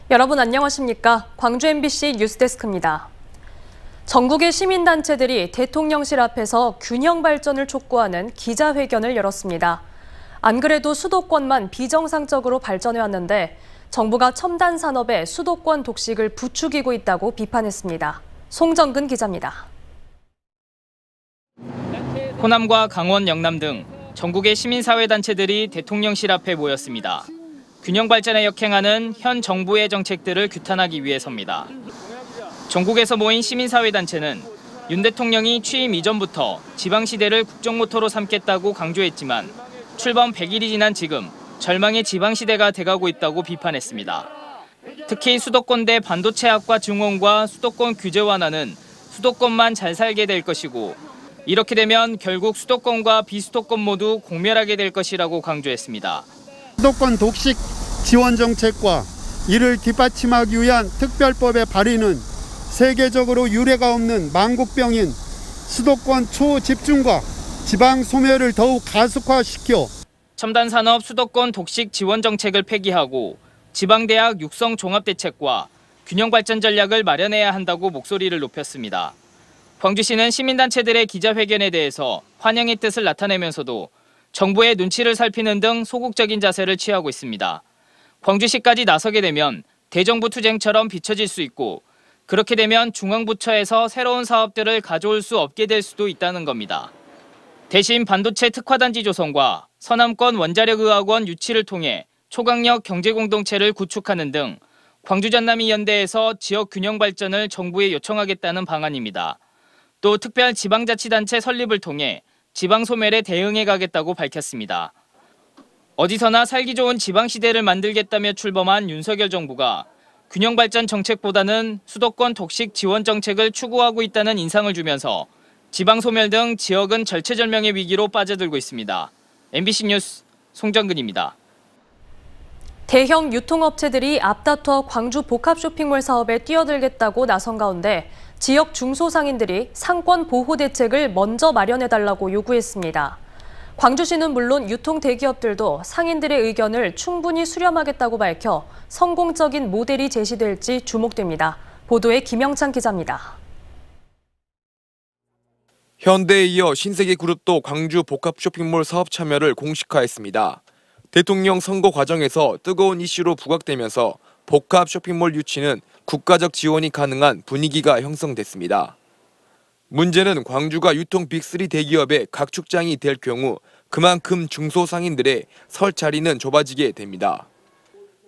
여러분 안녕하십니까? 광주 MBC 뉴스데스크입니다. 전국의 시민단체들이 대통령실 앞에서 균형 발전을 촉구하는 기자회견을 열었습니다. 안 그래도 수도권만 비정상적으로 발전해왔는데 정부가 첨단 산업의 수도권 독식을 부추기고 있다고 비판했습니다. 송정근 기자입니다. 호남과 강원, 영남 등 전국의 시민사회단체들이 대통령실 앞에 모였습니다. 균형 발전에 역행하는 현 정부의 정책들을 규탄하기 위해서입니다. 전국에서 모인 시민사회단체는 윤 대통령이 취임 이전부터 지방시대를 국정모토로 삼겠다고 강조했지만 출범 100일이 지난 지금 절망의 지방시대가 돼가고 있다고 비판했습니다. 특히 수도권대 반도체학과 증원과 수도권 규제 완화는 수도권만 잘 살게 될 것이고 이렇게 되면 결국 수도권과 비수도권 모두 공멸하게 될 것이라고 강조했습니다. 수도권 독식 지원 정책과 이를 뒷받침하기 위한 특별법의 발의는 세계적으로 유례가 없는 망국병인 수도권 초집중과 지방 소멸을 더욱 가속화시켜 첨단 산업 수도권 독식 지원 정책을 폐기하고 지방대학 육성 종합대책과 균형 발전 전략을 마련해야 한다고 목소리를 높였습니다. 광주시는 시민단체들의 기자회견에 대해서 환영의 뜻을 나타내면서도 정부의 눈치를 살피는 등 소극적인 자세를 취하고 있습니다. 광주시까지 나서게 되면 대정부 투쟁처럼 비춰질 수 있고 그렇게 되면 중앙부처에서 새로운 사업들을 가져올 수 없게 될 수도 있다는 겁니다. 대신 반도체 특화단지 조성과 서남권 원자력의학원 유치를 통해 초강력 경제공동체를 구축하는 등 광주 전남이 연대해서 지역 균형 발전을 정부에 요청하겠다는 방안입니다. 또 특별 지방자치단체 설립을 통해 지방 소멸에 대응해 가겠다고 밝혔습니다. 어디서나 살기 좋은 지방시대를 만들겠다며 출범한 윤석열 정부가 균형 발전 정책보다는 수도권 독식 지원 정책을 추구하고 있다는 인상을 주면서 지방 소멸 등 지역은 절체절명의 위기로 빠져들고 있습니다. MBC 뉴스 송정근입니다. 대형 유통업체들이 앞다퉈 광주 복합 쇼핑몰 사업에 뛰어들겠다고 나선 가운데 지역 중소상인들이 상권 보호 대책을 먼저 마련해달라고 요구했습니다. 광주시는 물론 유통 대기업들도 상인들의 의견을 충분히 수렴하겠다고 밝혀 성공적인 모델이 제시될지 주목됩니다. 보도에 김영찬 기자입니다. 현대에 이어 신세계그룹도 광주 복합 쇼핑몰 사업 참여를 공식화했습니다. 대통령 선거 과정에서 뜨거운 이슈로 부각되면서 복합 쇼핑몰 유치는 국가적 지원이 가능한 분위기가 형성됐습니다. 문제는 광주가 유통 빅3 대기업의 각축장이 될 경우 그만큼 중소상인들의 설 자리는 좁아지게 됩니다.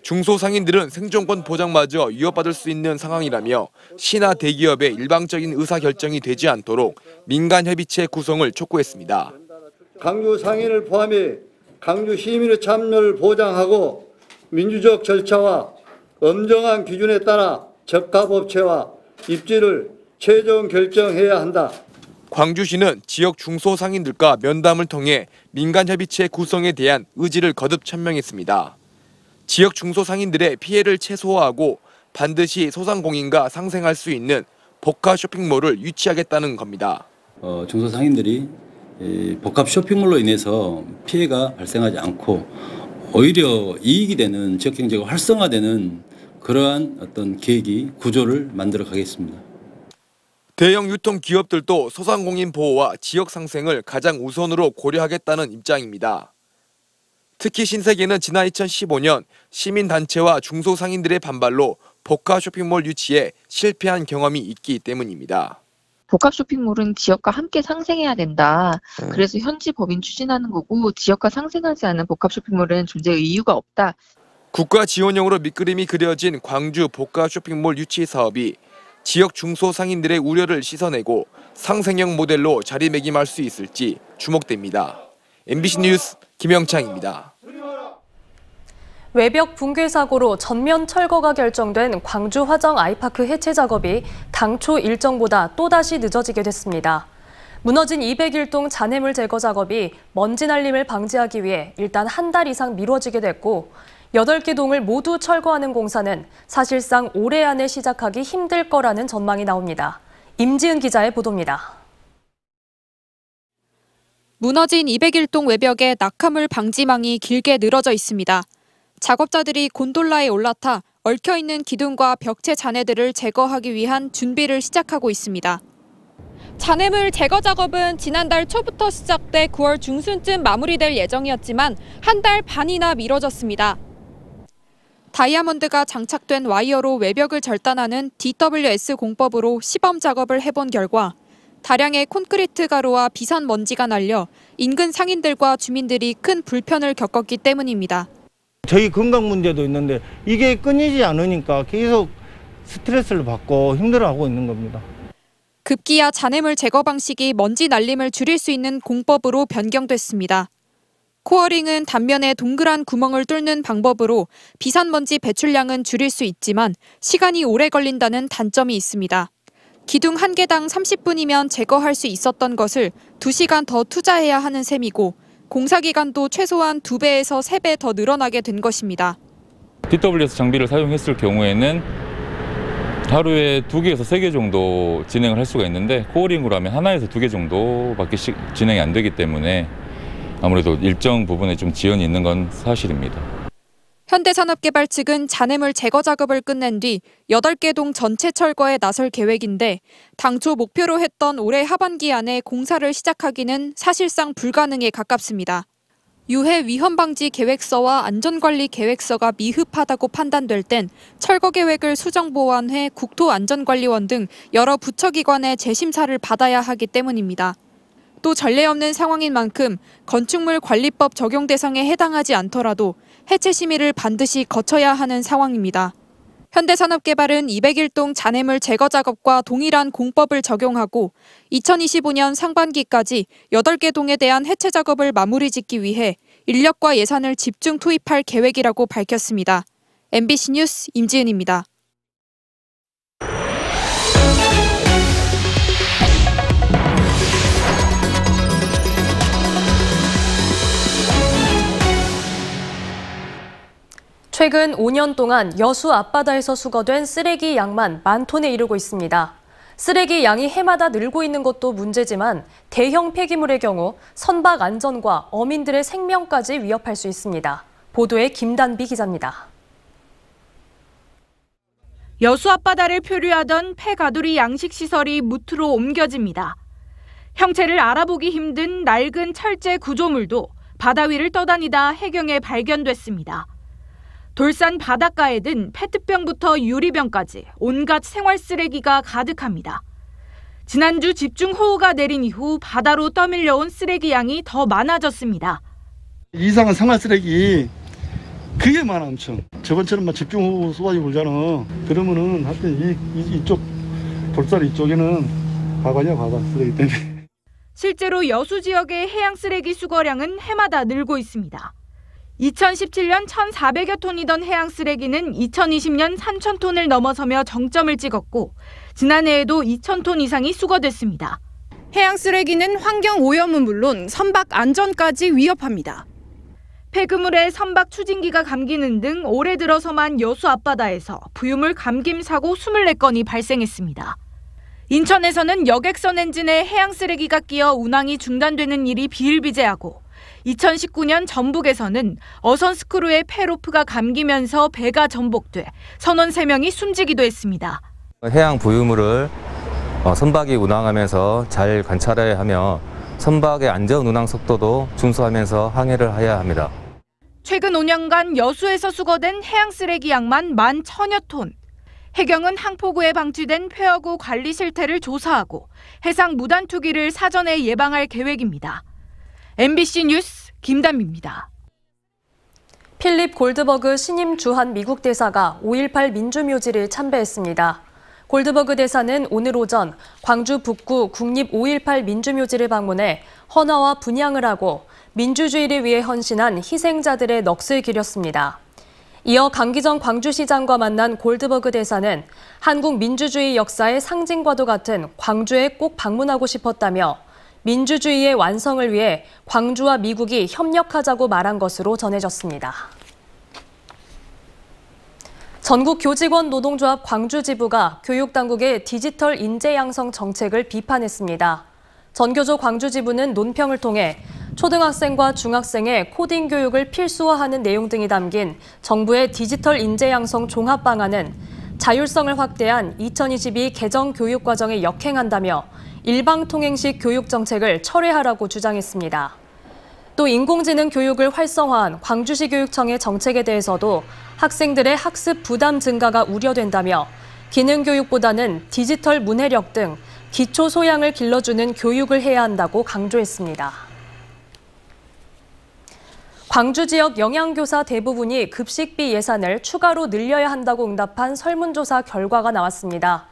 중소상인들은 생존권 보장마저 위협받을 수 있는 상황이라며 시나 대기업의 일방적인 의사결정이 되지 않도록 민간협의체 구성을 촉구했습니다. 광주 상인을 포함해 광주 시민의 참여를 보장하고 민주적 절차와 엄정한 기준에 따라 적합업체와 입지를 최종 결정해야 한다. 광주시는 지역 중소상인들과 면담을 통해 민간협의체 구성에 대한 의지를 거듭 천명했습니다. 지역 중소상인들의 피해를 최소화하고 반드시 소상공인과 상생할 수 있는 복합 쇼핑몰을 유치하겠다는 겁니다. 중소상인들이 복합 쇼핑몰로 인해서 피해가 발생하지 않고 오히려 이익이 되는 지역 경제가 활성화되는 그러한 어떤 계획이 구조를 만들어 가겠습니다. 대형 유통 기업들도 소상공인 보호와 지역 상생을 가장 우선으로 고려하겠다는 입장입니다. 특히 신세계는 지난 2015년 시민단체와 중소상인들의 반발로 복합 쇼핑몰 유치에 실패한 경험이 있기 때문입니다. 복합 쇼핑몰은 지역과 함께 상생해야 된다. 그래서 현지 법인 추진하는 거고 지역과 상생하지 않은 복합 쇼핑몰은 존재의 이유가 없다. 국가 지원형으로 밑그림이 그려진 광주 복합 쇼핑몰 유치 사업이 지역 중소상인들의 우려를 씻어내고 상생형 모델로 자리매김할 수 있을지 주목됩니다. MBC 뉴스 김영창입니다. 외벽 붕괴 사고로 전면 철거가 결정된 광주 화정 아이파크 해체 작업이 당초 일정보다 또다시 늦어지게 됐습니다. 무너진 201동 잔해물 제거 작업이 먼지 날림을 방지하기 위해 일단 한 달 이상 미뤄지게 됐고 8개 동을 모두 철거하는 공사는 사실상 올해 안에 시작하기 힘들 거라는 전망이 나옵니다. 임지은 기자의 보도입니다. 무너진 201동 외벽에 낙하물 방지망이 길게 늘어져 있습니다. 작업자들이 곤돌라에 올라타 얽혀있는 기둥과 벽체 잔해들을 제거하기 위한 준비를 시작하고 있습니다. 잔해물 제거 작업은 지난달 초부터 시작돼 9월 중순쯤 마무리될 예정이었지만 한 달 반이나 미뤄졌습니다. 다이아몬드가 장착된 와이어로 외벽을 절단하는 DWS 공법으로 시범 작업을 해본 결과 다량의 콘크리트 가루와 비산 먼지가 날려 인근 상인들과 주민들이 큰 불편을 겪었기 때문입니다. 저희 건강 문제도 있는데 이게 끊이지 않으니까 계속 스트레스를 받고 힘들어하고 있는 겁니다. 급기야 잔해물 제거 방식이 먼지 날림을 줄일 수 있는 공법으로 변경됐습니다. 코어링은 단면에 동그란 구멍을 뚫는 방법으로 비산먼지 배출량은 줄일 수 있지만 시간이 오래 걸린다는 단점이 있습니다. 기둥 한 개당 30분이면 제거할 수 있었던 것을 2시간 더 투자해야 하는 셈이고 공사 기간도 최소한 2배에서 3배 더 늘어나게 된 것입니다. DWS 장비를 사용했을 경우에는 하루에 2개에서 3개 정도 진행을 할 수가 있는데 코어링으로 하면 하나에서 2개 정도밖에 진행이 안 되기 때문에 아무래도 일정 부분에 좀 지연이 있는 건 사실입니다. 현대산업개발 측은 잔해물 제거 작업을 끝낸 뒤 8개 동 전체 철거에 나설 계획인데 당초 목표로 했던 올해 하반기 안에 공사를 시작하기는 사실상 불가능에 가깝습니다. 유해 위험방지 계획서와 안전관리 계획서가 미흡하다고 판단될 땐 철거 계획을 수정보완해 국토안전관리원 등 여러 부처기관의 재심사를 받아야 하기 때문입니다. 또 전례 없는 상황인 만큼 건축물 관리법 적용 대상에 해당하지 않더라도 해체 심의를 반드시 거쳐야 하는 상황입니다. 현대산업개발은 201동 잔해물 제거 작업과 동일한 공법을 적용하고 2025년 상반기까지 8개 동에 대한 해체 작업을 마무리 짓기 위해 인력과 예산을 집중 투입할 계획이라고 밝혔습니다. MBC 뉴스 임지은입니다. 최근 5년 동안 여수 앞바다에서 수거된 쓰레기 양만 10,000톤에 이르고 있습니다. 쓰레기 양이 해마다 늘고 있는 것도 문제지만 대형 폐기물의 경우 선박 안전과 어민들의 생명까지 위협할 수 있습니다. 보도에 김단비 기자입니다. 여수 앞바다를 표류하던 폐가두리 양식시설이 무트로 옮겨집니다. 형체를 알아보기 힘든 낡은 철제 구조물도 바다 위를 떠다니다 해경에 발견됐습니다. 돌산 바닷가에 든 페트병부터 유리병까지 온갖 생활 쓰레기가 가득합니다. 지난주 집중호우가 내린 이후 바다로 떠밀려온 쓰레기 양이 더 많아졌습니다. 이상한 생활 쓰레기 그게 많아 엄청. 저번처럼 막 집중호우 쏟아지고 그러잖아. 그러면은 하여튼 이쪽 돌산 이쪽에는 가관이야 가관 쓰레기 때문에. 실제로 여수 지역의 해양 쓰레기 수거량은 해마다 늘고 있습니다. 2017년 1,400여 톤이던 해양 쓰레기는 2020년 3,000톤을 넘어서며 정점을 찍었고 지난해에도 2,000톤 이상이 수거됐습니다. 해양 쓰레기는 환경 오염은 물론 선박 안전까지 위협합니다. 폐그물에 선박 추진기가 감기는 등 올해 들어서만 여수 앞바다에서 부유물 감김 사고 24건이 발생했습니다. 인천에서는 여객선 엔진에 해양 쓰레기가 끼어 운항이 중단되는 일이 비일비재하고 2019년 전북에서는 어선 스크루에 폐로프가 감기면서 배가 전복돼 선원 3명이 숨지기도 했습니다. 해양 부유물을 선박이 운항하면서 잘 관찰해야 하며 선박의 안전 운항 속도도 준수하면서 항해를 해야 합니다. 최근 5년간 여수에서 수거된 해양 쓰레기 양만 11,000여 톤. 해경은 항포구에 방치된 폐허구 관리 실태를 조사하고 해상 무단 투기를 사전에 예방할 계획입니다. MBC 뉴스 김담입니다. 필립 골드버그 신임 주한 미국 대사가 5.18 민주묘지를 참배했습니다. 골드버그 대사는 오늘 오전 광주 북구 국립 5.18 민주묘지를 방문해 헌화와 분향을 하고 민주주의를 위해 헌신한 희생자들의 넋을 기렸습니다. 이어 강기정 광주시장과 만난 골드버그 대사는 한국 민주주의 역사의 상징과도 같은 광주에 꼭 방문하고 싶었다며 민주주의의 완성을 위해 광주와 미국이 협력하자고 말한 것으로 전해졌습니다. 전국교직원 노동조합 광주지부가 교육당국의 디지털 인재 양성 정책을 비판했습니다. 전교조 광주지부는 논평을 통해 초등학생과 중학생의 코딩 교육을 필수화하는 내용 등이 담긴 정부의 디지털 인재 양성 종합 방안은 자율성을 확대한 2022 개정 교육과정에 역행한다며 일방통행식 교육 정책을 철회하라고 주장했습니다. 또 인공지능 교육을 활성화한 광주시 교육청의 정책에 대해서도 학생들의 학습 부담 증가가 우려된다며 기능교육보다는 디지털 문해력 등 기초 소양을 길러주는 교육을 해야 한다고 강조했습니다. 광주 지역 영양교사 대부분이 급식비 예산을 추가로 늘려야 한다고 응답한 설문조사 결과가 나왔습니다.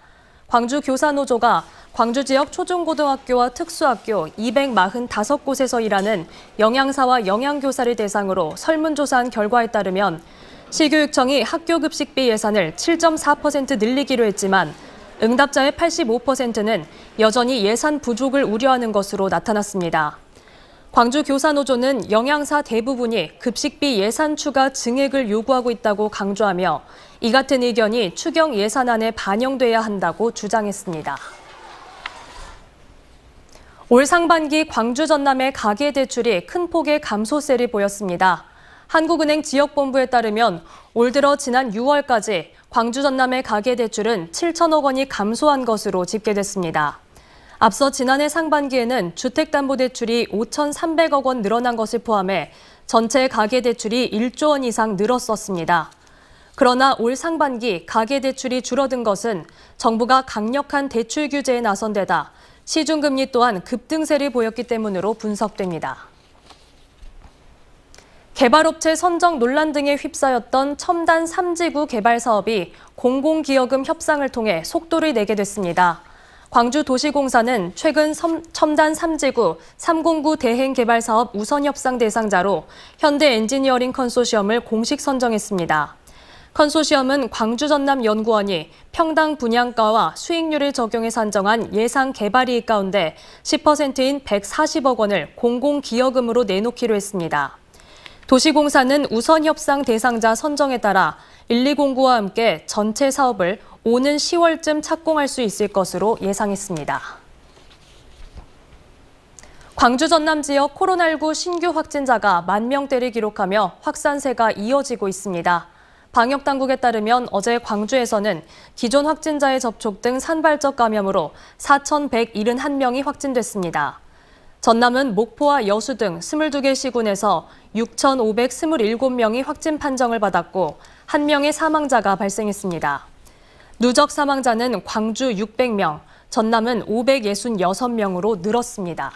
광주 교사노조가 광주 지역 초중고등학교와 특수학교 245곳에서 일하는 영양사와 영양교사를 대상으로 설문조사한 결과에 따르면 시교육청이 학교 급식비 예산을 7.4% 늘리기로 했지만 응답자의 85%는 여전히 예산 부족을 우려하는 것으로 나타났습니다. 광주 교사노조는 영양사 대부분이 급식비 예산 추가 증액을 요구하고 있다고 강조하며 이 같은 의견이 추경 예산안에 반영돼야 한다고 주장했습니다. 올 상반기 광주 전남의 가계대출이 큰 폭의 감소세를 보였습니다. 한국은행 지역본부에 따르면 올 들어 지난 6월까지 광주 전남의 가계대출은 7천억 원이 감소한 것으로 집계됐습니다. 앞서 지난해 상반기에는 주택담보대출이 5,300억 원 늘어난 것을 포함해 전체 가계대출이 1조 원 이상 늘었었습니다. 그러나 올 상반기 가계대출이 줄어든 것은 정부가 강력한 대출 규제에 나선 데다 시중금리 또한 급등세를 보였기 때문으로 분석됩니다. 개발업체 선정 논란 등에 휩싸였던 첨단 3지구 개발 사업이 공공기여금 협상을 통해 속도를 내게 됐습니다. 광주도시공사는 최근 첨단 3지구 309 대행 개발 사업 우선 협상 대상자로 현대엔지니어링 컨소시엄을 공식 선정했습니다. 컨소시엄은 광주 전남 연구원이 평당 분양가와 수익률을 적용해 산정한 예상 개발이익 가운데 10%인 140억 원을 공공기여금으로 내놓기로 했습니다. 도시공사는 우선 협상 대상자 선정에 따라 1,209와 함께 전체 사업을 오는 10월쯤 착공할 수 있을 것으로 예상했습니다. 광주 전남 지역 코로나19 신규 확진자가 10,000명대를 기록하며 확산세가 이어지고 있습니다. 방역당국에 따르면 어제 광주에서는 기존 확진자의 접촉 등 산발적 감염으로 4,171명이 확진됐습니다. 전남은 목포와 여수 등 22개 시군에서 6,527명이 확진 판정을 받았고 1명의 사망자가 발생했습니다. 누적 사망자는 광주 600명, 전남은 566명으로 늘었습니다.